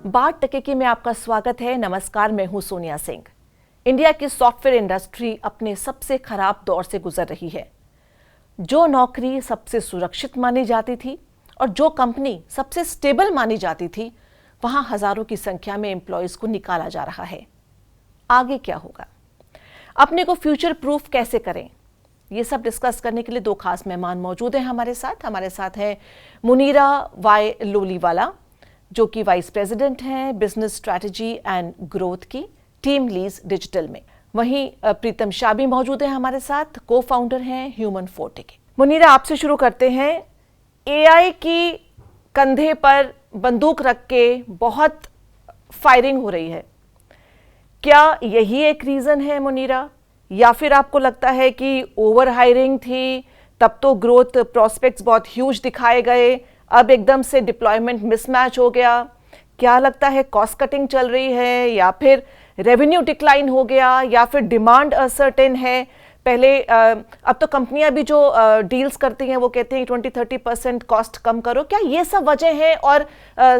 बात टकेकी में आपका स्वागत है। नमस्कार, मैं हूं सोनिया सिंह। इंडिया की सॉफ्टवेयर इंडस्ट्री अपने सबसे खराब दौर से गुजर रही है। जो नौकरी सबसे सुरक्षित मानी जाती थी और जो कंपनी सबसे स्टेबल मानी जाती थी, वहां हजारों की संख्या में एम्प्लॉयज को निकाला जा रहा है। आगे क्या होगा? अपने को फ्यूचर प्रूफ कैसे करें? ये सब डिस्कस करने के लिए दो खास मेहमान मौजूद हैं हमारे साथ है मुनीरा वाई लोलीवाला, जो कि वाइस प्रेसिडेंट हैं बिजनेस स्ट्रैटेजी एंड ग्रोथ की टीम लीज डिजिटल में। वहीं प्रीतम शाह भी मौजूद हैं हमारे साथ, को फाउंडर हैं ह्यूमन फोर्टे के। मुनीरा, आपसे शुरू करते हैं। एआई की कंधे पर बंदूक रख के बहुत फायरिंग हो रही है, क्या यही एक रीजन है मुनीरा, या फिर आपको लगता है कि ओवर हायरिंग थी, तब तो ग्रोथ प्रोस्पेक्ट्स बहुत ह्यूज दिखाए गए, अब एकदम से डिप्लॉयमेंट मिसमैच हो गया? क्या लगता है, कॉस्ट कटिंग चल रही है, या फिर रेवेन्यू डिक्लाइन हो गया, या फिर डिमांड असर्टेन है? पहले अब तो कंपनियां भी जो डील्स करती हैं वो कहती हैं 20-30% कॉस्ट कम करो। क्या ये सब वजह है, और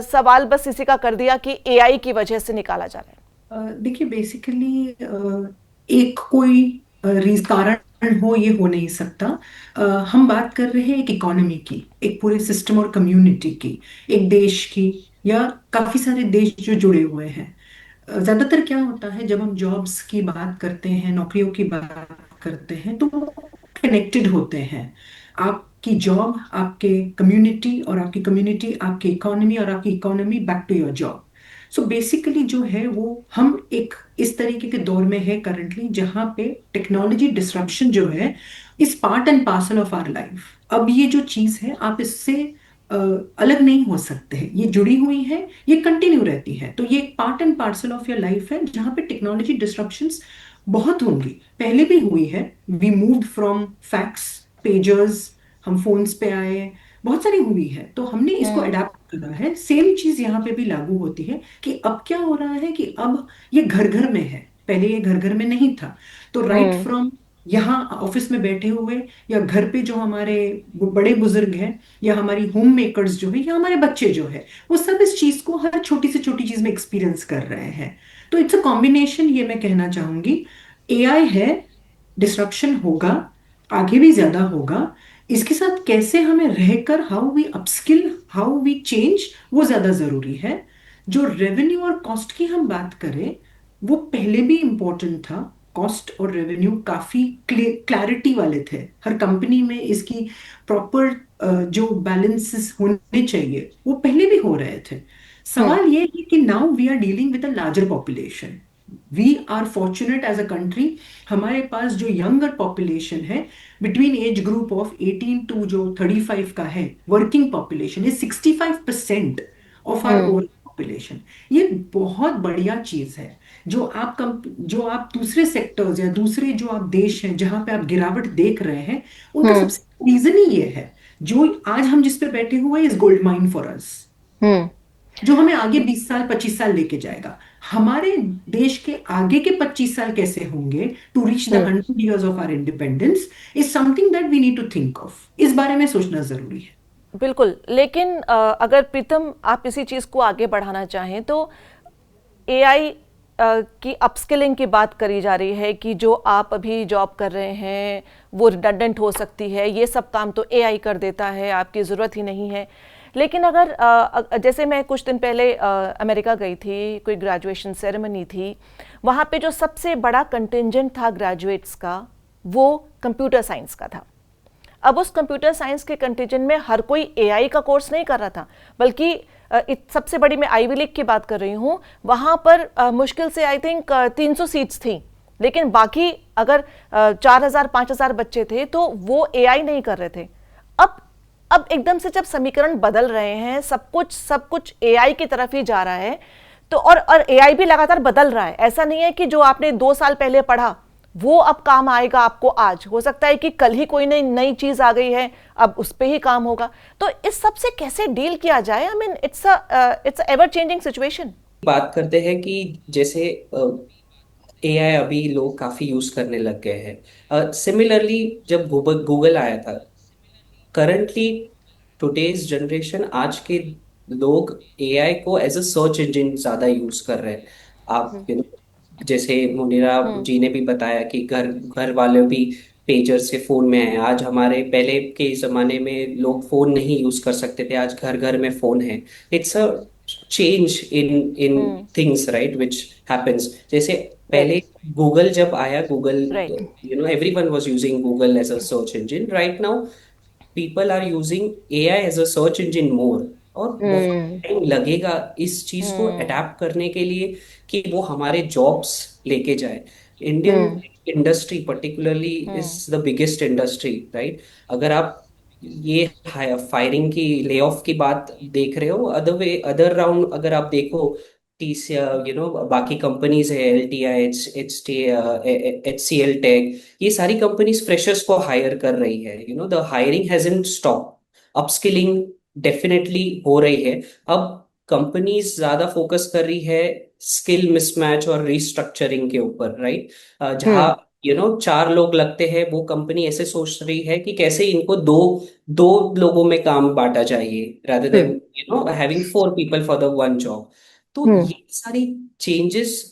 सवाल बस इसी का कर दिया कि एआई की वजह से निकाला जा रहा है? देखिए, बेसिकली एक कोई कारण हो, ये हो नहीं सकता। हम बात कर रहे हैं एक इकोनॉमी की, एक पूरे सिस्टम और कम्युनिटी की, एक देश की, या काफी सारे देश जो जुड़े हुए हैं। ज्यादातर क्या होता है, जब हम जॉब्स की बात करते हैं, नौकरियों की बात करते हैं, तो कनेक्टेड होते हैं। आपकी जॉब आपके कम्युनिटी, और आपकी कम्युनिटी आपकी इकोनॉमी, और आपकी economy back to your job. So basically जो है वो हम एक इस तरीके के दौर में है करंटली, जहां पे टेक्नोलॉजी डिसरप्शन जो है इस part and parcel of our life. अब ये जो चीज है, आप इससे अलग नहीं हो सकते हैं, ये जुड़ी हुई है, ये कंटिन्यू रहती है। तो ये एक part and parcel of your life है, जहां पे टेक्नोलॉजी डिसरप्शंस बहुत होंगी, पहले भी हुई है। We moved from fax, pagers, हम फोन्स पे आए, बहुत सारी हुई है, तो हमने इसको हम्म। अडेप्ट करा है। सेम चीज यहाँ पे भी लागू होती है कि अब क्या हो रहा है कि अब ये घर घर में है, पहले ये घर घर में नहीं था। तो राइट हम्म। फ्रॉम यहाँ ऑफिस में बैठे हुए, या घर पे जो हमारे बड़े बुजुर्ग हैं, या हमारी होम मेकर्स जो है, या हमारे बच्चे जो है, वो सब इस चीज को हर छोटी से छोटी चीज में एक्सपीरियंस कर रहे हैं। तो इट्स अ कॉम्बिनेशन, ये मैं कहना चाहूंगी। एआई है, डिसरप्शन होगा, आगे भी ज्यादा होगा। इसके साथ कैसे हमें रहकर, how we upskill, how we change, वो ज्यादा जरूरी है। जो रेवेन्यू और कॉस्ट की हम बात करें, वो पहले भी इंपॉर्टेंट था। कॉस्ट और रेवेन्यू काफी क्लैरिटी वाले थे, हर कंपनी में इसकी प्रॉपर जो बैलेंसेस होने चाहिए वो पहले भी हो रहे थे। हम्म। सवाल ये है कि now we are dealing with a larger population. We are fortunate as a country, हमारे पास जो यंगर पॉपुलेशन है, between age group of 18 to जो 35 का है, working population is 65% of our hmm. Overall population. ये बहुत बढ़िया चीज है। जो आप दूसरे सेक्टर्स, या दूसरे जो आप देश हैं जहां पे आप गिरावट देख रहे हैं, उनका हम्म। सबसे रीजन ही ये है। जो आज हम जिस पे बैठे हुए is gold mine for us, hmm. जो हमें आगे 20 साल 25 साल लेके जाएगा। हमारे देश के आगे के 25 साल कैसे होंगे, to reach the hmm. 100 years of our independence, is something that we need to think of. इस बारे में सोचना जरूरी है। बिल्कुल, लेकिन अगर प्रीतम आप इसी चीज को आगे बढ़ाना चाहें तो एआई की अपस्किलिंग की बात करी जा रही है कि जो आप अभी जॉब कर रहे हैं वो रिडंडेंट हो सकती है, ये सब काम तो एआई कर देता है, आपकी ज़रूरत ही नहीं है। लेकिन अगर जैसे मैं कुछ दिन पहले अमेरिका गई थी, कोई ग्रेजुएशन सेरेमनी थी, वहाँ पे जो सबसे बड़ा कंटिंजेंट था ग्रेजुएट्स का, वो कंप्यूटर साइंस का था। अब उस कंप्यूटर साइंस के कंटिजेंट में हर कोई एआई का कोर्स नहीं कर रहा था, बल्कि सबसे बड़ी मैं आईवी लीग की बात कर रही हूँ, वहाँ पर मुश्किल से आई थिंक 300 सीट्स थी, लेकिन बाकी अगर 4,000-5,000 बच्चे थे तो वो एआई नहीं कर रहे थे। अब अब एकदम से जब समीकरण बदल रहे हैं, सब कुछ एआई की तरफ ही जा रहा है, तो और एआई भी लगातार बदल रहा है। ऐसा नहीं है कि जो आपने 2 साल पहले पढ़ा वो अब काम आएगा आपको आज, हो सकता है कि कल ही कोई नई नई चीज आ गई है, अब उस पे ही काम होगा। तो इस सब से कैसे डील किया जाए? I mean it's ever changing situation. बात करते हैं कि जैसे एआई अभी लोग काफी यूज करने लग गए हैं। सिमिलरली जब गूगल गूगल आया था, करंटली टुडेज जनरेशन, आज के लोग एआई को एज अ सर्च इंजन ज्यादा यूज कर रहे हैं। आप हम्म। जैसे मुनीरा हम्म। जी ने भी बताया कि घर घर वाले भी पेजर से फोन में है। आज हमारे पहले के जमाने में लोग फोन नहीं यूज कर सकते थे, आज घर घर में फोन है। It's a change in in hmm. Things, right, which happens. जैसे राइट। पहले गूगल जब आया, Google, right. Everyone was using Google as a search engine. Right now people are using AI as a search engine more. और बहुत हम्म। Time लगेगा इस चीज को हम्म। अडेप्ट करने के लिए कि वो हमारे जॉब्स लेके जाए। Indian hmm. Industry particularly hmm. Is the biggest industry, right. अगर आप ये फायरिंग की, ले ऑफ की बात देख रहे हो, अदर वे अदर राउंड अगर आप देखो, टीस बाकी कंपनीज है, L T I, H C L tech, ये सारी कंपनीज फ्रेशर्स को हायर कर रही है। The hiring hasn't stop, upskilling definitely हो रही है। अब कंपनीज ज्यादा फोकस कर रही है स्किल मिसमैच और रिस्ट्रक्चरिंग के ऊपर, राइट। जहाँ हम्म। चार लोग लगते हैं, वो कंपनी ऐसे सोच रही है कि कैसे इनको दो दो लोगों में काम बांटा जाइए, rather hmm. Then having four people for the one job. तो हम्म। ये सारी चेंजेस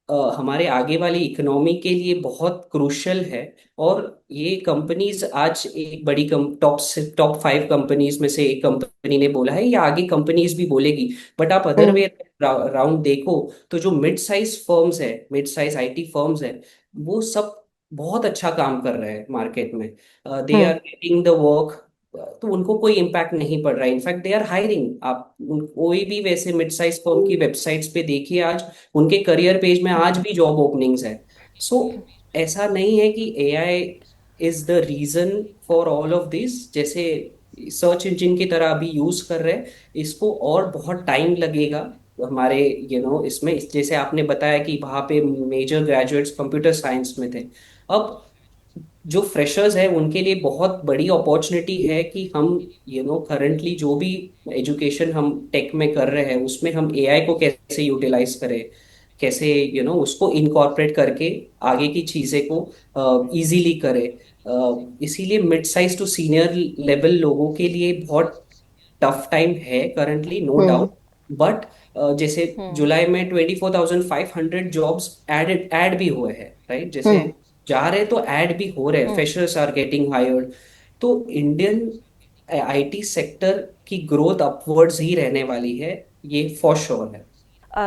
हमारे आगे वाली इकोनॉमी के लिए बहुत क्रूशल है। और ये कंपनीज आज एक बड़ी टॉप 5 कंपनीज में से एक कंपनी ने बोला है, या आगे कंपनीज भी बोलेगी। बट आप अदर हम्म। वे राउंड देखो तो जो मिड साइज फर्म्स है, मिड साइज आईटी फर्म्स है, वो सब बहुत अच्छा काम कर रहे हैं मार्केट में। They hmm. Are getting the work. तो उनको कोई इम्पैक्ट नहीं पड़ रहा है, इनफैक्ट दे आर हायरिंग। आप कोई भी वैसे मिड साइज फर्म की वेबसाइट्स पे देखिए, आज उनके करियर पेज में आज भी जॉब ओपनिंग्स है। सो ऐसा नहीं है कि AI is the reason for all of this. जैसे सर्च इंजन की तरह अभी यूज कर रहे हैं, इसको और बहुत टाइम लगेगा हमारे इसमें। जैसे आपने बताया कि वहां पे मेजर ग्रेजुएट्स कंप्यूटर साइंस में थे। अब जो फ्रेशर्स है उनके लिए बहुत बड़ी अपॉर्चुनिटी है कि हम करंटली जो भी एजुकेशन हम टेक में कर रहे हैं, उसमें हम एआई को कैसे यूटिलाइज करें, कैसे उसको इनकॉर्पोरेट करके आगे की चीजें को इजीली करें। इसीलिए mid size to senior level लोगों के लिए बहुत टफ टाइम है currently, no hmm. Doubt. But जैसे हम्म। जुलाई में 24,500 जॉब्स ऐड भी हुए हैं, राइट। जैसे हम्म। जा रहे तो ऐड भी हो रहे, hmm. Freshers are getting hired. तो इंडियन आईटी सेक्टर की ग्रोथ अपवर्ड्स ही रहने वाली है, ये फॉर श्योर है।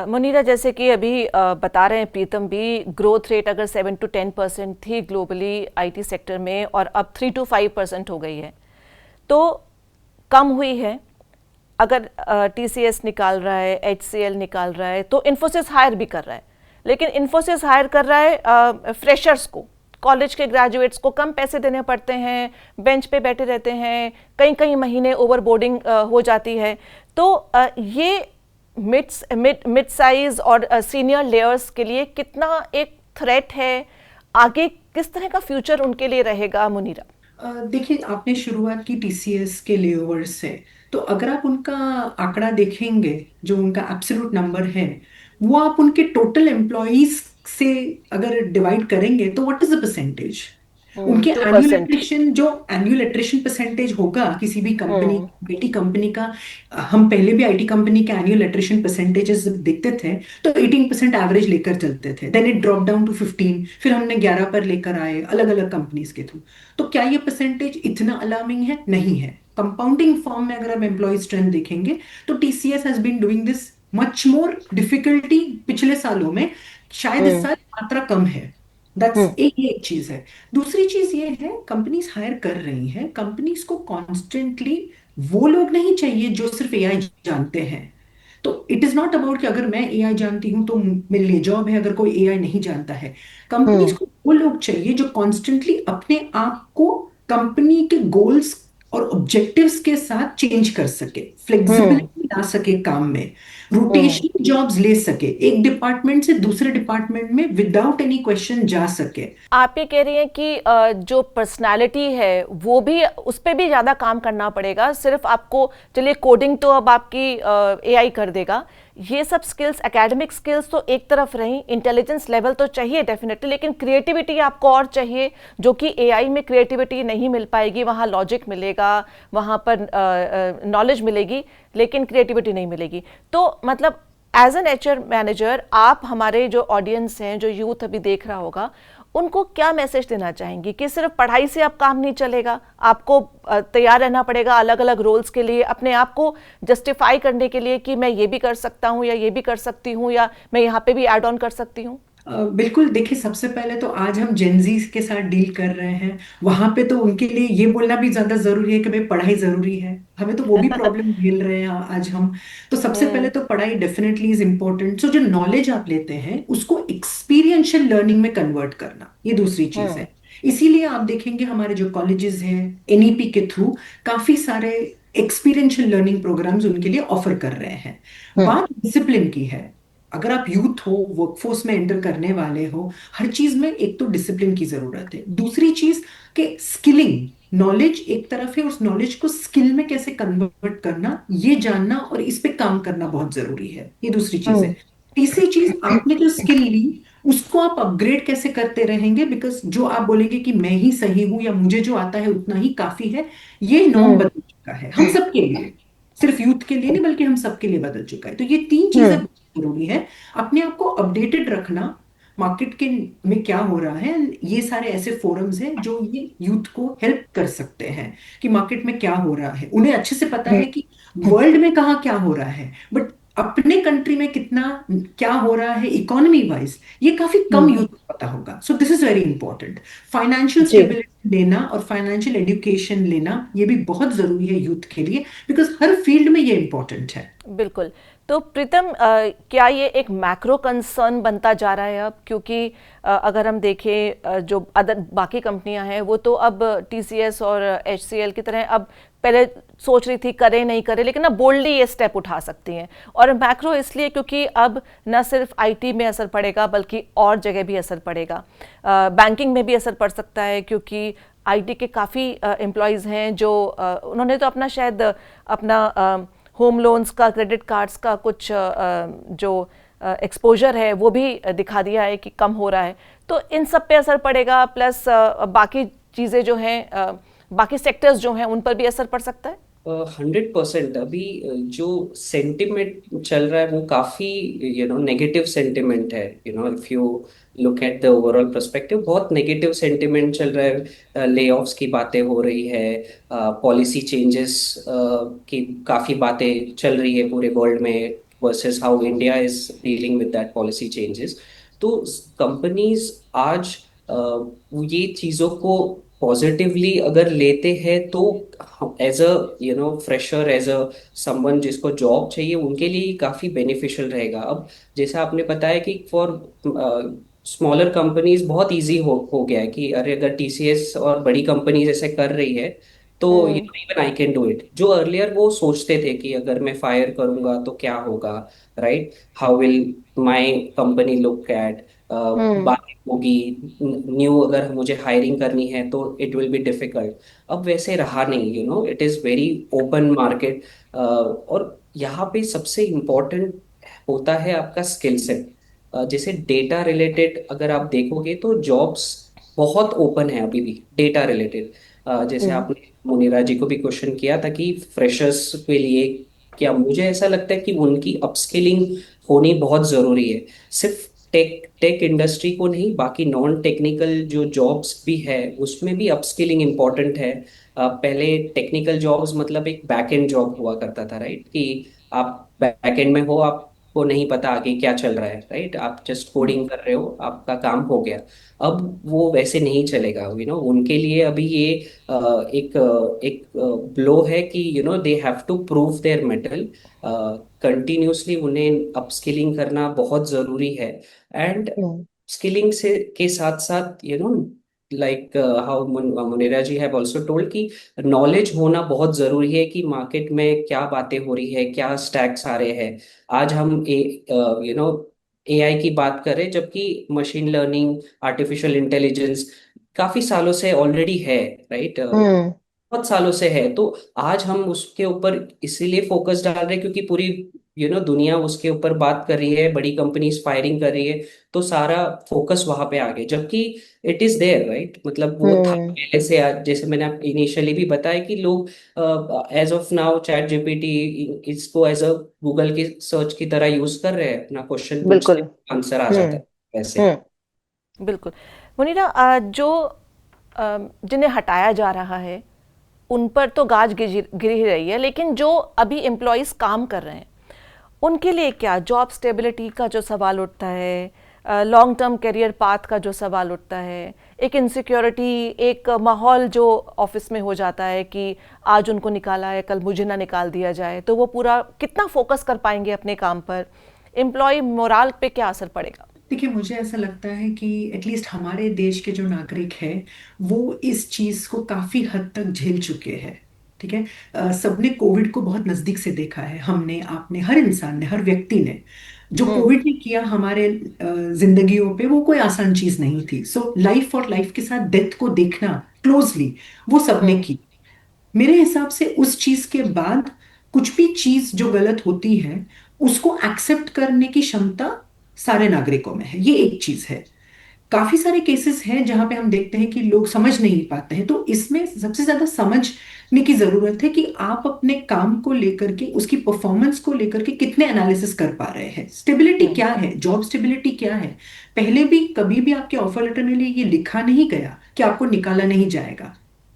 मुनीरा, जैसे कि अभी बता रहे हैं प्रीतम भी, ग्रोथ रेट अगर 7 to 10% थी ग्लोबली आईटी सेक्टर में और अब 3 to 5% हो गई है, तो कम हुई है। अगर टीसीएस निकाल रहा है, एचसीएल निकाल रहा है, तो इन्फोसिस हायर भी कर रहा है। लेकिन इन्फोसिस हायर कर रहा है फ्रेशर्स को, कॉलेज के ग्रेजुएट्स को कम पैसे देने पड़ते हैं, बेंच पे बैठे रहते हैं, कई कई महीने ओवरबोर्डिंग हो जाती है। तो ये मिड मिड मिड साइज और सीनियर लेयर्स के लिए कितना एक थ्रेट है? आगे किस तरह का फ्यूचर उनके लिए रहेगा, मुनीरा? देखिए, आपने शुरुआत की टीसीएस के लेओवर्स से। तो अगर आप उनका आंकड़ा देखेंगे, जो उनका एब्सोल्यूट नंबर है, वो आप उनके टोटल एम्प्लॉयज से अगर डिवाइड करेंगे तो व्हाट इज द परसेंटेज? उनके टू एनुअल परसेंट एट्रिशन, जो एनुअल एट्रिशन परसेंटेज होगा किसी भी कंपनी, हम्म। आईटी कंपनी का। हम पहले भी आईटी कंपनी के एनुअल एट्रिशन परसेंटेजेस देखते थे, तो 18% एवरेज लेकर चलते थे। Then it drop down to 15, फिर हमने 11 पर लेकर आए अलग अलग कंपनीज के थ्रू। तो क्या ये परसेंटेज इतना अलार्मिंग है? नहीं है। कंपाउंडिंग फॉर्म में अगर हम एम्प्लॉय स्ट्रेंथ देखेंगे, तो TCS has been doing this much more difficulty पिछले सालों में। शायद इस हम्म। साल मात्रा कम है। That's hmm. एक चीज है। दूसरी चीज ये है, कंपनीज हायर कर रही हैं, कंपनीज को कॉन्स्टेंटली वो लोग नहीं चाहिए जो सिर्फ एआई जानते हैं। तो इट इज नॉट अबाउट कि अगर मैं एआई जानती हूं तो मेरे लिए जॉब है, अगर कोई एआई नहीं जानता है। कंपनीज हम्म। को वो लोग चाहिए जो कॉन्स्टेंटली अपने आप को कंपनी के गोल्स और ऑब्जेक्टिव्स के साथ चेंज कर सके, हम्म। फ्लेक्सिबिलिटी ला सके काम में, हम्म। रोटेशनल जॉब्स ले सके, एक डिपार्टमेंट से दूसरे डिपार्टमेंट में विदाउट एनी क्वेश्चन जा सके। आप ये कह रही हैं कि जो पर्सनालिटी है वो भी, उस पर भी ज़्यादा काम करना पड़ेगा। सिर्फ आपको, चलिए कोडिंग तो अब आपकी एआई कर देगा, ये सब स्किल्स, एकेडमिक स्किल्स तो एक तरफ रही, इंटेलिजेंस लेवल तो चाहिए डेफिनेटली, लेकिन क्रिएटिविटी आपको और चाहिए, जो कि एआई में क्रिएटिविटी नहीं मिल पाएगी। वहाँ लॉजिक मिलेगा, वहाँ पर नॉलेज मिलेगी, लेकिन क्रिएटिविटी नहीं मिलेगी। तो मतलब एज एन एचआर मैनेजर आप हमारे जो ऑडियंस हैं, जो यूथ अभी देख रहा होगा, उनको क्या मैसेज देना चाहेंगी कि सिर्फ पढ़ाई से अब काम नहीं चलेगा, आपको तैयार रहना पड़ेगा अलग अलग रोल्स के लिए, अपने आप को जस्टिफाई करने के लिए कि मैं ये भी कर सकता हूँ या ये भी कर सकती हूँ या मैं यहाँ पे भी ऐड ऑन कर सकती हूँ? बिल्कुल। देखिए, सबसे पहले तो आज हम जेनजीज के साथ डील कर रहे हैं, वहां पे तो उनके लिए ये बोलना भी ज्यादा जरूरी है कि भाई पढ़ाई जरूरी है, हमें तो वो भी प्रॉब्लम झेल रहे हैं आज हम। तो सबसे पहले हम्म। तो पढ़ाई डेफिनेटली इज इम्पोर्टेंट। सो जो नॉलेज आप लेते हैं उसको एक्सपीरियंशियल लर्निंग में कन्वर्ट करना, ये दूसरी चीज हम्म। है। इसीलिए आप देखेंगे हमारे जो कॉलेजेस हैं, एनईपी के थ्रू काफी सारे एक्सपीरियंशियल लर्निंग प्रोग्राम्स उनके लिए ऑफर कर रहे हैं। हम्म। बात डिसिप्लिन की है। अगर आप यूथ हो, वर्कफोर्स में एंटर करने वाले हो, हर चीज में एक तो डिसिप्लिन की जरूरत है, दूसरी चीज के स्किलिंग। नॉलेज एक तरफ है, उस नॉलेज को स्किल में कैसे कन्वर्ट करना, ये जानना और इस पे काम करना बहुत जरूरी है, ये दूसरी चीज है। हम्म। तीसरी चीज, आपने जो स्किल ली उसको आप अपग्रेड कैसे करते रहेंगे, बिकॉज जो आप बोलेंगे कि मैं ही सही हूं या मुझे जो आता है उतना ही काफी है, ये नॉर्म हम्म। बदल चुका है हम सबके लिए। सिर्फ यूथ के लिए नहीं, बल्कि हम सबके लिए बदल चुका है। तो ये तीन चीजें हम्म। जरूरी है। अपने आप को अपडेटेड रखना, मार्केट के में क्या हो रहा है। ये सारे ऐसे फोरम्स हैं जो ये यूथ को हेल्प कर सकते हैं कि मार्केट में क्या हो रहा है। उन्हें अच्छे से पता है कि वर्ल्ड में कहाँ क्या हो रहा है, बट अपने कंट्री में कितना क्या हो रहा है इकोनॉमी वाइज, ये काफी कम हम्म। यूथ को पता होगा। So this is very important. Financial जी। स्टेबिलिटी लेना और फाइनेंशियल एजुकेशन लेना, ये भी बहुत जरूरी है यूथ के लिए, बिकॉज हर फील्ड में ये इंपॉर्टेंट है। बिल्कुल। तो प्रीतम, क्या ये एक मैक्रो कंसर्न बनता जा रहा है अब? क्योंकि अगर हम देखें, जो अदर बाकी कंपनियां हैं वो तो अब टीसीएस और एचसीएल की तरह अब पहले सोच रही थी करें नहीं करें, लेकिन अब बोल्डली ये स्टेप उठा सकती हैं। और मैक्रो इसलिए क्योंकि अब न सिर्फ आईटी में असर पड़ेगा बल्कि और जगह भी असर पड़ेगा। बैंकिंग में भी असर पड़ सकता है, क्योंकि आईटी के काफ़ी एम्प्लॉयज़ हैं जो उन्होंने तो अपना शायद अपना होम लोन्स का, क्रेडिट कार्ड्स का कुछ जो एक्सपोजर है वो भी दिखा दिया है कि कम हो रहा है। तो इन सब पे असर पड़ेगा, प्लस बाकी चीज़ें जो हैं, बाकी सेक्टर्स जो हैं उन पर भी असर पड़ सकता है। 100%। अभी जो सेंटिमेंट चल रहा है वो काफी नेगेटिव सेंटिमेंट है। If you look at the overall perspective, बहुत नेगेटिव सेंटिमेंट चल रहा है। ले ऑफ्स की बातें हो रही है, पॉलिसी चेंजेस की काफी बातें चल रही है पूरे वर्ल्ड में, versus how India is dealing with that policy changes. तो कंपनीज आज ये चीजों को पॉजिटिवली अगर लेते हैं तो as a fresher, as a someone जिसको जॉब चाहिए, उनके लिए ये काफी बेनिफिशियल रहेगा। अब जैसा आपने बताया कि फॉर स्मॉलर कंपनीज बहुत इजी हो गया है कि अरे अगर टीसीएस और बड़ी कंपनीज ऐसे कर रही है तो hmm. Even I can do it. जो अर्लियर वो सोचते थे कि अगर मैं फायर करूंगा तो क्या होगा, right, how will my company look at, hmm. बातें होगी, न्यू अगर मुझे हायरिंग करनी है तो इट विल बी डिफिकल्ट। अब वैसे रहा नहीं, it is very open market. और यहाँ पे सबसे इम्पोर्टेंट होता है आपका स्किल सेट। जैसे डेटा रिलेटेड अगर आप देखोगे तो जॉब्स बहुत ओपन है अभी भी डेटा रिलेटेड। जैसे हम्म। आपने मुनीरा जी को भी क्वेश्चन किया था कि फ्रेशर्स के लिए क्या, मुझे ऐसा लगता है कि उनकी अपस्किलिंग होनी बहुत जरूरी है। सिर्फ टेक टेक इंडस्ट्री को नहीं, बाकी नॉन टेक्निकल जो जॉब्स भी है उसमें भी अपस्किलिंग इम्पोर्टेंट है। पहले टेक्निकल जॉब्स मतलब एक बैक एंड जॉब हुआ करता था, राइट, कि आप बैक एंड में हो, आपको नहीं पता आगे क्या चल रहा है, राइट, आप जस्ट कोडिंग कर रहे हो, आपका काम हो गया। अब वो वैसे नहीं चलेगा, उनके लिए अभी ये एक ब्लो है कि they have to prove their mettle continuously. उन्हें अपस्किलिंग करना बहुत जरूरी है। And hmm. स्किलिंग से के साथ साथ like how Munera ji have also told कि नॉलेज होना बहुत जरूरी है कि मार्केट में क्या बातें हो रही है, क्या स्टैक्स आ रहे हैं। आज हम एआई की बात करें, जबकि मशीन लर्निंग, आर्टिफिशियल इंटेलिजेंस काफी सालों से ऑलरेडी है, राइट, हम्म। बहुत सालों से है। तो आज हम उसके ऊपर इसीलिए फोकस डाल रहे हैं क्योंकि पूरी दुनिया उसके ऊपर बात कर रही है, बड़ी कंपनीज फायरिंग कर रही है, तो सारा फोकस वहां पे आ गया, जबकि इट इज देयर, राइट? मतलब वो था हम्म। पहले से। आज जैसे मैंने आप इनिशियली भी बताया कि लोग as of now chat GPT इसको एज अ गूगल की सर्च की तरह यूज कर रहे हैं, अपना क्वेश्चन पूछते बिल्कुल। आंसर आ जाता हम्म। है वैसे। हम्म। बिल्कुल। मुनीरा, जो जिन्हें हटाया जा रहा है उन पर तो गाज गिर ही रही है, लेकिन जो अभी एम्प्लॉयज़ काम कर रहे हैं उनके लिए क्या जॉब स्टेबिलिटी का जो सवाल उठता है, लॉन्ग टर्म करियर पाथ का जो सवाल उठता है, एक इनसिक्योरिटी, एक माहौल जो ऑफिस में हो जाता है कि आज उनको निकाला है कल मुझे ना निकाल दिया जाए, तो वो पूरा कितना फोकस कर पाएंगे अपने काम पर, एम्प्लॉय मोराल पे क्या असर पड़ेगा? देखिए, मुझे ऐसा लगता है कि एटलीस्ट हमारे देश के जो नागरिक हैं वो इस चीज को काफी हद तक झेल चुके हैं। ठीक है। सबने कोविड को बहुत नजदीक से देखा है, हमने, आपने, हर इंसान ने, हर व्यक्ति ने। जो हम्म। कोविड ने किया हमारे जिंदगियों पे, वो कोई आसान चीज नहीं थी। सो लाइफ और लाइफ के साथ डेथ को देखना क्लोजली, वो सबने हम्म। की। मेरे हिसाब से उस चीज के बाद कुछ भी चीज जो गलत होती है उसको एक्सेप्ट करने की क्षमता सारे नागरिकों में है, ये एक चीज है। काफी सारे केसेस हैं जहां पे हम देखते हैं कि लोग समझ नहीं पाते हैं, तो इसमें सबसे ज्यादा समझने की जरूरत है कि आप अपने काम को लेकर के, उसकी परफॉर्मेंस को लेकर के कितने एनालिसिस कर पा रहे हैं। स्टेबिलिटी हम्म। क्या है, जॉब स्टेबिलिटी क्या है। पहले भी कभी भी आपके ऑफर लेटर में ये लिखा नहीं गया कि आपको निकाला नहीं जाएगा।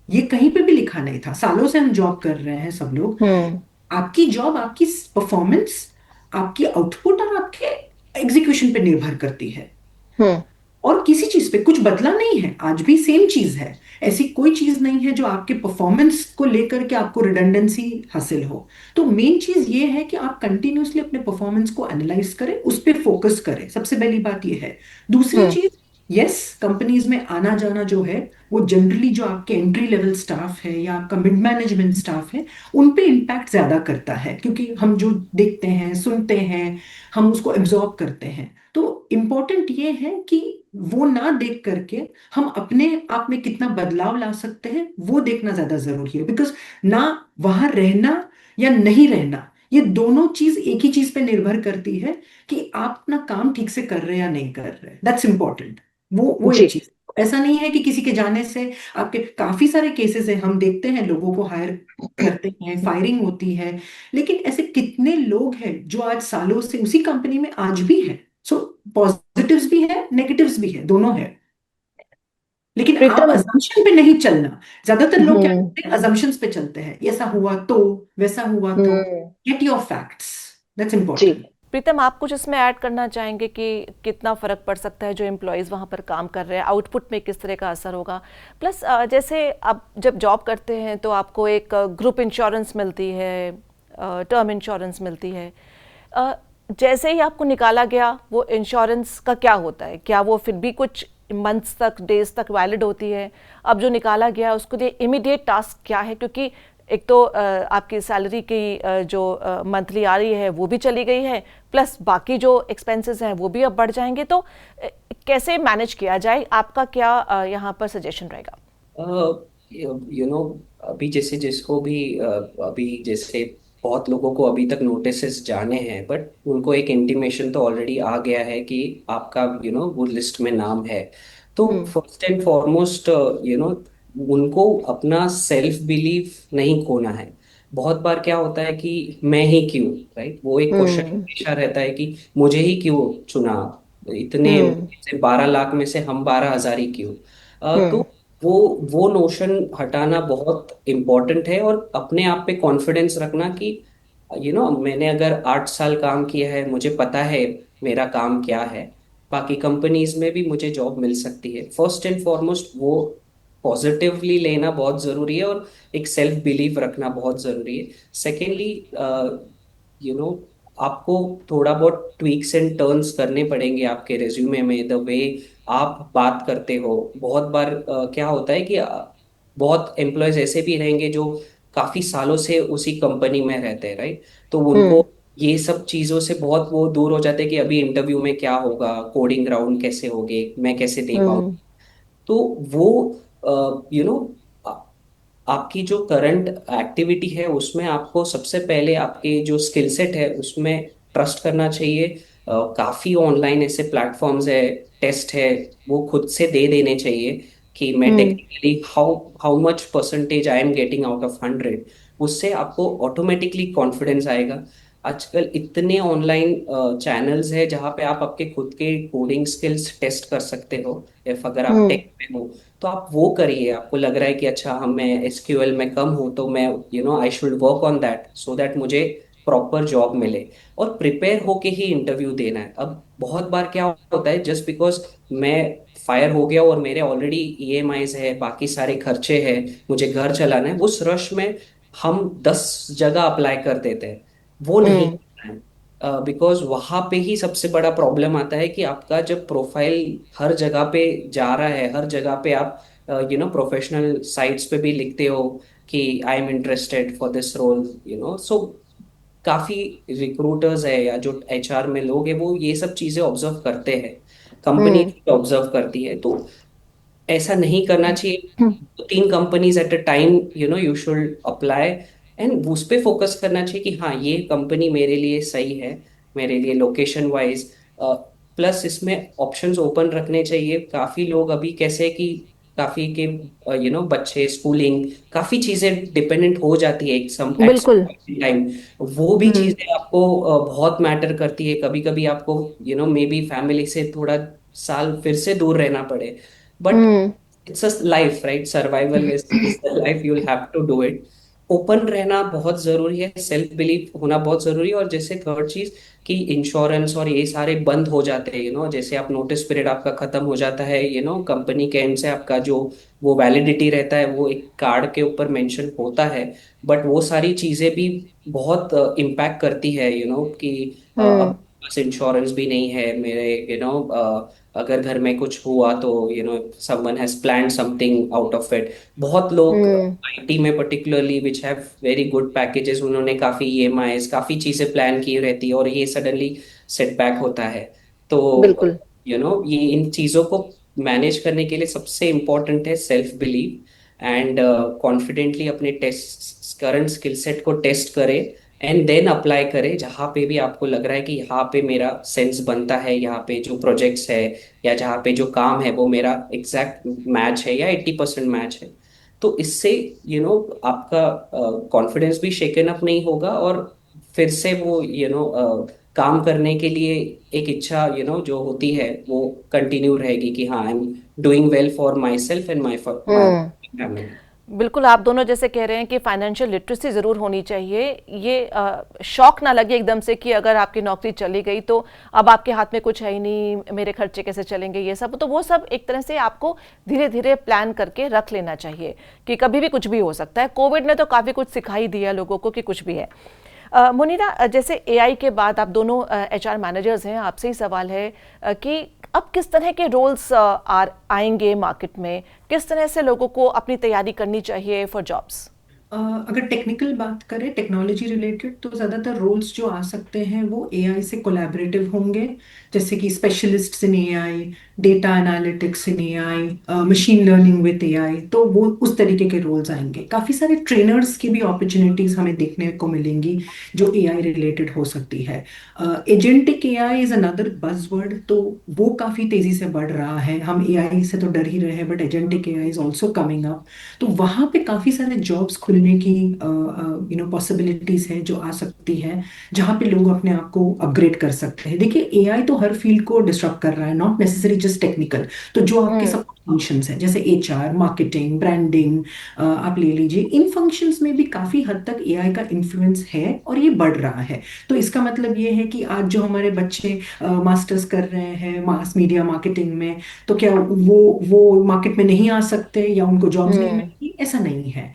ये कहीं पे भी लिखा नहीं था। सालों से हम जॉब कर रहे हैं सब लोग। हम्म। आपकी जॉब, आपकी परफॉर्मेंस, आपकी आउटपुट और आपके एग्जीक्यूशन पे निर्भर करती है। हम्म। और किसी चीज पे कुछ बदला नहीं है, आज भी सेम चीज है। ऐसी कोई चीज नहीं है जो आपके परफॉर्मेंस को लेकर के आपको रिडंडेंसी हासिल हो। तो मेन चीज ये है कि आप कंटिन्यूअसली अपने परफॉर्मेंस को एनालाइज करें, उस पर फोकस करें, सबसे पहली बात ये है। दूसरी हम्म। चीज, यस, कंपनीज में आना जाना जो है वो जनरली जो आपके एंट्री लेवल स्टाफ है या आपका मिड मैनेजमेंट स्टाफ है उन पे इम्पैक्ट ज्यादा करता है, क्योंकि हम जो देखते हैं, सुनते हैं, हम उसको एब्जॉर्ब करते हैं। तो इम्पोर्टेंट ये है कि वो ना देख करके हम अपने आप में कितना बदलाव ला सकते हैं वो देखना ज्यादा जरूरी है। बिकॉज ना वहां रहना या नहीं रहना, ये दोनों चीज एक ही चीज पे निर्भर करती है कि आप अपना काम ठीक से कर रहे हैं या नहीं कर रहे। That's important. वो जी। एक चीज। ऐसा नहीं है कि किसी के जाने से आपके, काफी सारे केसेस है, हम देखते हैं लोगों को हायर करते हैं, फायरिंग होती है, लेकिन ऐसे कितने लोग हैं जो आज सालों से उसी कंपनी में आज भी हैं। सो पॉजिटिव्स भी है, नेगेटिव्स भी है, दोनों है। लेकिन आप प्रीतम। अजम्पशन पे नहीं चलना। ज्यादातर लोग क्या हम्म। करते हैं, अजम्पशंस पे चलते हैं, ऐसा हुआ तो, वैसा हुआ तो। Hmm. Get your facts, that's जी। इंपॉर्टेंट। प्रीतम, आप कुछ इसमें ऐड करना चाहेंगे कि कितना फ़र्क पड़ सकता है जो एम्प्लॉयज़ वहाँ पर काम कर रहे हैं, आउटपुट में किस तरह का असर होगा? प्लस जैसे आप जब जॉब करते हैं तो आपको एक ग्रुप इंश्योरेंस मिलती है, टर्म इंश्योरेंस मिलती है। अ, जैसे ही आपको निकाला गया वो इंश्योरेंस का क्या होता है? क्या वो फिर भी कुछ मंथ्स तक, डेज तक वैलिड होती है? अब जो निकाला गया उसके लिए इमीडिएट टास्क क्या है? क्योंकि एक तो आपकी सैलरी की जो मंथली आ रही है वो भी चली गई है, प्लस बाकी जो एक्सपेंसेस हैं वो भी अब बढ़ जाएंगे, तो कैसे मैनेज किया जाए? आपका क्या यहाँ पर सजेशन रहेगा? अभी जैसे जिसको भी अभी जैसे बहुत लोगों को अभी तक नोटिसेस जाने हैं, बट उनको एक इंटीमेशन तो ऑलरेडी आ गया है कि आपका वो लिस्ट में नाम है। तो हम्म। फर्स्ट एंड फॉरमोस्ट उनको अपना सेल्फ बिलीफ नहीं खोना है। बहुत बार क्या होता है कि मैं ही क्यों, राइट? वो एक क्वेश्चन हम्म। हमेशा रहता है कि मुझे ही क्यों चुना, इतने हम्म। से 12 लाख में से हम 12 हजार ही क्यों। तो हम्म। वो वो नोशन हटाना बहुत इम्पोर्टेंट है, और अपने आप पे कॉन्फिडेंस रखना कि मैंने अगर 8 साल काम किया है, मुझे पता है मेरा काम क्या है, बाकी कंपनीज में भी मुझे जॉब मिल सकती है। फर्स्ट एंड फॉरमोस्ट वो पॉजिटिवली लेना बहुत जरूरी है, और एक सेल्फ बिलीव रखना बहुत जरूरी है। सेकेंडली, यू नो आपको थोड़ा बहुत ट्वीक्स एंड टर्न्स करने पड़ेंगे आपके रिज्यूमे में, द वे आप बात करते हो। बहुत बार क्या होता है कि बहुत एम्प्लॉयज ऐसे भी रहेंगे जो काफी सालों से उसी कंपनी में रहते हैं, राइट? तो उनको हम्म। ये सब चीजों से बहुत वो दूर हो जाते हैं कि अभी इंटरव्यू में क्या होगा, कोडिंग राउंड कैसे होगे, मैं कैसे दे पाऊँ। हम्म। तो वो यू नो आपकी जो करंट एक्टिविटी है उसमें आपको सबसे पहले आपके जो स्किल सेट है उसमें ट्रस्ट करना चाहिए। काफी ऑनलाइन ऐसे प्लेटफॉर्म्स है, टेस्ट है, वो खुद से दे देने चाहिए कि मैं hmm. Technically how how much percentage I am getting out of 100। उससे आपको ऑटोमेटिकली कॉन्फिडेंस आएगा। आजकल इतने ऑनलाइन चैनल्स है जहाँ पे आप आपके खुद के कोडिंग स्किल्स टेस्ट कर सकते हो। इफ अगर आप हम्म। टेक में हो तो आप वो करिए। आपको लग रहा है कि अच्छा हम मैं एसक्यूएल में कम हूँ तो मैं I should work on that so that मुझे प्रॉपर जॉब मिले। और प्रिपेयर होके ही इंटरव्यू देना है। अब बहुत बार क्या होता है, जस्ट बिकॉज मैं फायर हो गया और मेरे ऑलरेडी ईएमआईज है, बाकी सारे खर्चे हैं, मुझे घर चलाना है, उस रश में हम 10 जगह अप्लाई कर देते हैं। वो नहीं हम्म। करना है। बिकॉज वहां पे ही सबसे बड़ा प्रॉब्लम आता है कि आपका जब प्रोफाइल हर जगह पे जा रहा है, हर जगह पे आप प्रोफेशनल साइट्स पे भी लिखते हो कि I am interested for this role, so काफी रिक्रूटर्स है या जो एचआर में लोग हैं वो ये सब चीजें ऑब्जर्व करते हैं, कंपनी हम्म। ऑब्जर्व करती है। तो ऐसा नहीं करना चाहिए। हम्म। 3 companies at a time, you should apply and उस पे फोकस करना चाहिए कि हाँ ये कंपनी मेरे लिए सही है, मेरे लिए लोकेशन वाइज। प्लस इसमें ऑप्शंस ओपन रखने चाहिए। काफी लोग अभी कैसे कि काफी के बच्चे स्कूलिंग काफी चीजें डिपेंडेंट हो जाती है एक सम एट बिल्कुल। टाइम। वो भी हम्म। चीजें आपको बहुत मैटर करती है। कभी कभी आपको मे बी फैमिली से थोड़ा साल फिर से दूर रहना पड़े, but hmm. It's a life, right? Survival is the life, you will have to do it. Open रहना बहुत जरूरी है, सेल्फ बिलीव होना बहुत जरूरी है। और जैसे थर्ड चीज कि इंश्योरेंस और ये सारे बंद हो जाते हैं, जैसे आप नोटिस पीरियड आपका खत्म हो जाता है, कंपनी के एंड से आपका जो वो वैलिडिटी रहता है वो एक कार्ड के ऊपर मेंशन होता है। बट वो सारी चीजें भी बहुत इम्पैक्ट करती है, कि अब हम्म। बस इंश्योरेंस भी नहीं है मेरे, अगर घर में कुछ हुआ तो someone has planned something out of it. बहुत लोग हम्म। आईटी में particularly which have very good packages, उन्होंने काफी ईएमआईज काफी चीजें प्लान की रहती है और ये सडनली सेटबैक होता है। तो बिल्कुल। ये इन चीजों को मैनेज करने के लिए सबसे इम्पोर्टेंट है सेल्फ बिलीव एंड कॉन्फिडेंटली अपने टेस्ट करंट स्किल सेट को टेस्ट करें एंड देन अप्लाई करें जहाँ पे भी आपको लग रहा है कि यहाँ पे मेरा सेंस बनता है, यहाँ पे जो प्रोजेक्ट्स है या जहाँ पे जो काम है वो मेरा एग्जैक्ट मैच है या 80% मैच है। तो इससे आपका कॉन्फिडेंस भी शेकन अप नहीं होगा और फिर से वो काम करने के लिए एक इच्छा जो होती है वो कंटिन्यू रहेगी कि हाँ I am doing well for my self and my my hmm. Family. बिल्कुल, आप दोनों जैसे कह रहे हैं कि फाइनेंशियल लिटरेसी ज़रूर होनी चाहिए। ये शौक ना लगे एकदम से कि अगर आपकी नौकरी चली गई तो अब आपके हाथ में कुछ है ही नहीं, मेरे खर्चे कैसे चलेंगे, ये सब तो वो सब एक तरह से आपको धीरे धीरे प्लान करके रख लेना चाहिए कि कभी भी कुछ भी हो सकता है। कोविड ने तो काफ़ी कुछ सिखाई दिया लोगों को कि कुछ भी है। मुनीरा, जैसे एआई के बाद आप दोनों एचआर मैनेजर्स हैं, आपसे ही सवाल है कि अब किस तरह के रोल्स आएंगे मार्केट में, किस तरह से लोगों को अपनी तैयारी करनी चाहिए फॉर जॉब्स? अगर टेक्निकल बात करें टेक्नोलॉजी रिलेटेड तो ज़्यादातर रोल्स जो आ सकते हैं वो एआई से कोलैबोरेटिव होंगे, जैसे कि specialists in AI, data analytics in AI, machine learning with AI, तो वो उस तरीके के रोल्स आएंगे। काफ़ी सारे ट्रेनर्स की भी अपॉर्चुनिटीज़ हमें देखने को मिलेंगी जो एआई रिलेटेड हो सकती है। Agentic AI is another buzzword, तो वो काफ़ी तेज़ी से बढ़ रहा है। हम एआई से तो डर ही रहे हैं but agentic AI is also coming up. तो वहां पे काफी सारे जॉब्स खुलने की पॉसिबिलिटीज है जो आ सकती है, जहां पे लोग अपने आप को अपग्रेड कर सकते हैं। देखिए एआई तो हर फील्ड को डिस्टर्ब कर रहा है, नॉट नेसेसरी जस्ट टेक्निकल। तो जो आपके हम्म। सपोर्ट फंक्शंस हैं जैसे एचआर, मार्केटिंग, ब्रांडिंग, आप ले लीजिए, इन फंक्शंस में भी काफी हद तक एआई का इन्फ्लुएंस है और ये बढ़ रहा है। तो इसका मतलब ये है कि आज जो हमारे बच्चे मास्टर्स कर रहे हैं मास मीडिया मार्केटिंग में, तो क्या वो मार्केट में नहीं आ सकते या उनको जॉब्स नहीं हम्म। मिलेगी? ऐसा नहीं है।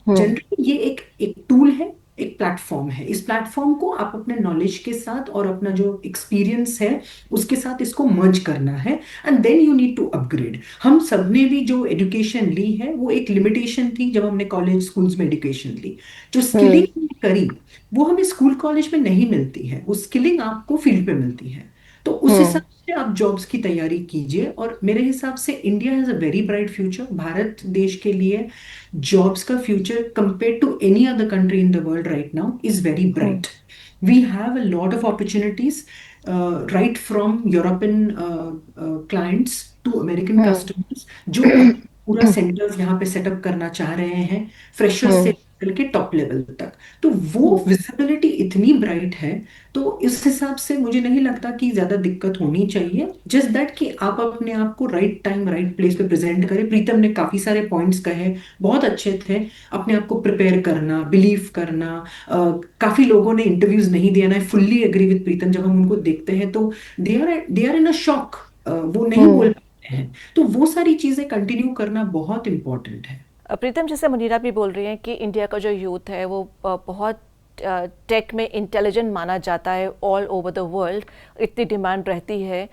हम्म। जनरली ये एक एक टूल है, एक प्लेटफॉर्म है। इस प्लेटफॉर्म को आप अपने नॉलेज के साथ और अपना जो एक्सपीरियंस है उसके साथ इसको मर्ज करना है and then you need to upgrade. हम सब ने भी जो एजुकेशन ली है वो एक लिमिटेशन थी जब हमने कॉलेज स्कूल्स में एजुकेशन ली। जो हम्म। स्किलिंग हमने करी वो हमें स्कूल कॉलेज में नहीं मिलती है, वो स्किलिंग आपको फील्ड पे मिलती है। तो उस हम्म। हिसाब से आप जॉब्स की तैयारी कीजिए। और मेरे हिसाब से India has a very bright future. Bharat देश के लिए जॉब्स का future compare to any other country in the world right now is very hmm. Bright. We have a lot of opportunities, right from European clients to American hmm. customers, जो अपना पूरा centres यहाँ पे setup करना चाह रहे हैं, freshers से हम्म। लेकर के टॉप लेवल तक। तो वो हम्म। विजिबिलिटी इतनी ब्राइट है, तो इस हिसाब से मुझे नहीं लगता कि ज्यादा दिक्कत होनी चाहिए। जस्ट दैट कि आप अपने आप को राइट टाइम राइट प्लेस पे प्रेजेंट करें। प्रीतम ने काफी सारे पॉइंट्स कहे, बहुत अच्छे थे। अपने आप को प्रिपेयर करना, बिलीव करना। काफी लोगों ने इंटरव्यूज नहीं दिया ना, फुल्ली एग्री विद प्रीतम। जब हम उनको देखते हैं तो they are in a shock, वो नहीं बोल हम्म। पाते हैं। तो वो सारी चीजें कंटिन्यू करना बहुत इंपॉर्टेंट है। प्रीतम, जैसे मुनीरा भी बोल रही हैं कि इंडिया का जो यूथ है वो बहुत टेक में इंटेलिजेंट माना जाता है ऑल ओवर द वर्ल्ड, इतनी डिमांड रहती है।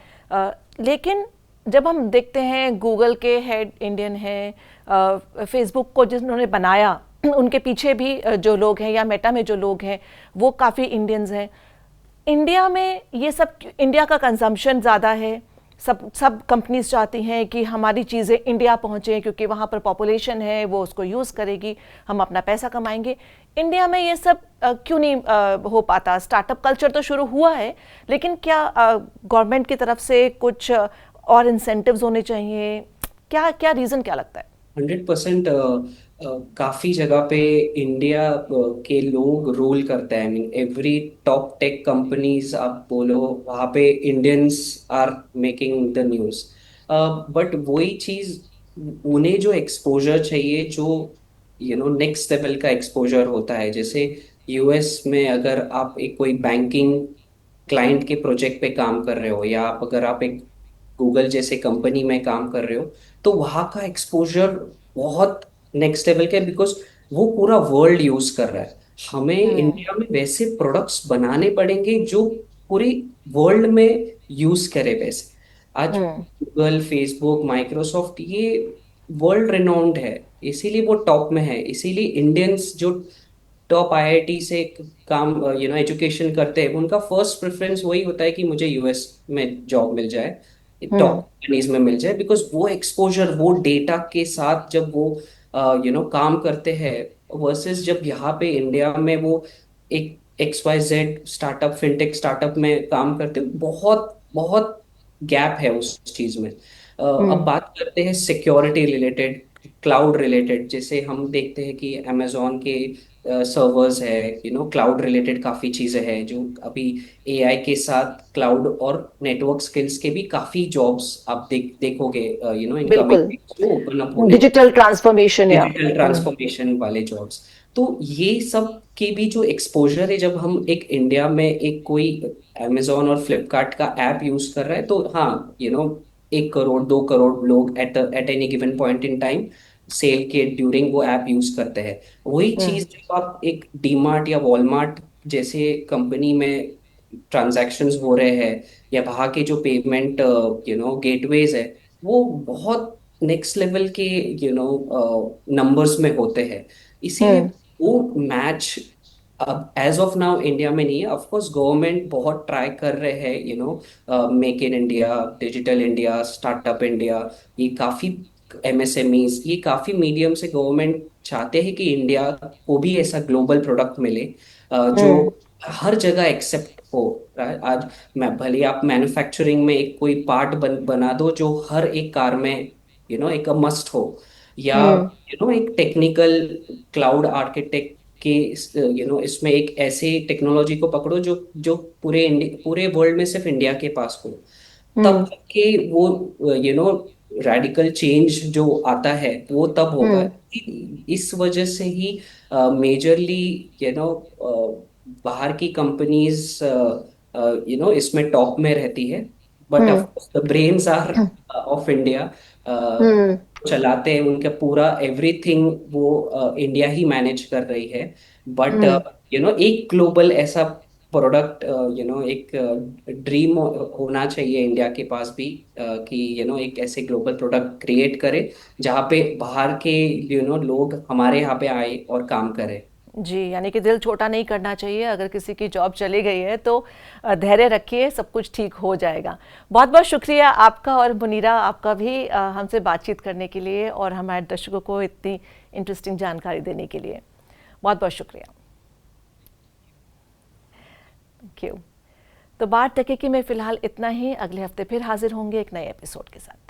लेकिन जब हम देखते हैं गूगल के हेड इंडियन हैं, फेसबुक को जिन्होंने बनाया उनके पीछे भी जो लोग हैं, या मेटा में जो लोग हैं वो काफ़ी इंडियंस हैं। इंडिया में ये सब, इंडिया का कंजम्पशन ज़्यादा है, सब सब कंपनीज चाहती हैं कि हमारी चीज़ें इंडिया पहुँचें क्योंकि वहाँ पर पॉपुलेशन है, वो उसको यूज़ करेगी, हम अपना पैसा कमाएंगे। इंडिया में ये सब क्यों नहीं हो पाता? स्टार्टअप कल्चर तो शुरू हुआ है, लेकिन क्या गवर्नमेंट की तरफ से कुछ और इंसेंटिव्स होने चाहिए? क्या क्या रीज़न क्या लगता है? 100%। काफी जगह पे इंडिया के लोग रोल करते हैं। I mean every top tech companies आप बोलो, वहाँ पे Indians are making the news. But वही चीज, उन्हें जो एक्सपोजर चाहिए, जो नेक्स्ट लेवल का एक्सपोजर होता है, जैसे यूएस में अगर आप एक कोई बैंकिंग क्लाइंट के प्रोजेक्ट पे काम कर रहे हो, या आप अगर आप एक गूगल जैसे कंपनी में काम कर रहे हो, तो वहाँ का एक्सपोजर बहुत नेक्स्ट लेवल का है, बिकॉज वो पूरा वर्ल्ड यूज कर रहा है। हमें हम्म। इंडिया में वैसे प्रोडक्ट्स बनाने पड़ेंगे जो पूरी वर्ल्ड में यूज करे वैसे। आज हम्म। गूगल, फेसबुक, माइक्रोसॉफ्ट, ये वर्ल्ड रिनोन्ड है, इसीलिए वो टॉप में है। इसीलिए इंडियंस जो टॉप आईआईटी से काम एजुकेशन करते हैं, उनका फर्स्ट प्रेफरेंस वही होता है कि मुझे यूएस में जॉब मिल जाए, टॉप हम्म। कंपनीज में मिल जाए। बिकॉज वो एक्सपोजर, वो डेटा के साथ जब वो काम करते हैं, वर्सेस जब यहाँ पे इंडिया में वो एक XYZ स्टार्टअप, फिनटेक स्टार्टअप में काम करते हैं, बहुत बहुत गैप है उस चीज में। अब हम्म। बात करते हैं सिक्योरिटी रिलेटेड, क्लाउड रिलेटेड। जैसे हम देखते हैं कि अमेजोन के सर्वर्स है, क्लाउड रिलेटेड काफी चीजें हैं जो अभी एआई के साथ क्लाउड और नेटवर्क स्किल्स के भी काफी जॉब्स आप देखोगे, इनकमिंग बिल्कुल। में ओपन अप होने, डिजिटल ट्रांसफॉर्मेशन या डिजिटल ट्रांसफॉर्मेशन वाले जॉब्स। तो ये सब के भी जो एक्सपोजर है, जब हम एक इंडिया में एक कोई अमेजोन और फ्लिपकार्ट का ऐप यूज कर रहा है, तो हाँ, 1 करोड़ 2 करोड़ लोग at any given point in time sale के ड्यूरिंग वो ऐप यूज करते हैं। वही हम्म। चीज जब आप एक डीमार्ट या वॉलमार्ट जैसे कंपनी में ट्रांजैक्शंस हो रहे हैं, या वहाँ के जो पेमेंट गेटवेज है, वो बहुत नेक्स्ट लेवल के नंबर्स में होते हैं। इसीलिए हम्म। वो मैच अब एज ऑफ नाउ इंडिया में नहीं है। ऑफ कोर्स गवर्नमेंट बहुत ट्राई कर रहे हैं, make in India, digital India, startup India, ये काफी एमएसएमईज, ये काफी मीडियम से गवर्नमेंट चाहते हैं कि इंडिया को भी ऐसा ग्लोबल प्रोडक्ट मिले, जो हम्म। हर जगह एक्सेप्ट हो। आज मैं भले आप मैन्युफैक्चरिंग में एक कोई पार्ट बना दो जो हर एक कार में एक मस्ट हो, या हम्म। एक टेक्निकल क्लाउड आर्किटेक्ट के इसमें एक ऐसे टेक्नोलॉजी को पकड़ो जो जो पूरे वर्ल्ड में सिर्फ इंडिया के पास हो, तब हम्म। के वो रेडिकल चेंज जो आता है वो तब होगा। हम्म। इस वजह से ही मेजरली बाहर की कंपनीज इसमें टॉप में रहती है। But of hmm. Course the brains are of India hmm. चलाते हैं, उनका पूरा एवरीथिंग वो इंडिया ही मैनेज कर रही है। बट हम्म। एक ग्लोबल ऐसा प्रोडक्ट, एक ड्रीम होना चाहिए इंडिया के पास भी, कि एक ऐसे ग्लोबल प्रोडक्ट क्रिएट करे जहाँ पे बाहर के लोग हमारे यहाँ पे आए और काम करें। जी, यानी कि दिल छोटा नहीं करना चाहिए। अगर किसी की जॉब चली गई है तो धैर्य रखिए, सब कुछ ठीक हो जाएगा। बहुत बहुत शुक्रिया आपका और मुनीरा आपका भी हमसे बातचीत करने के लिए और हमारे दर्शकों को इतनी इंटरेस्टिंग जानकारी देने के लिए। बहुत बहुत शुक्रिया। Thank you. तो बात तकनीकी में फिलहाल इतना ही। अगले हफ्ते फिर हाजिर होंगे एक नए एपिसोड के साथ।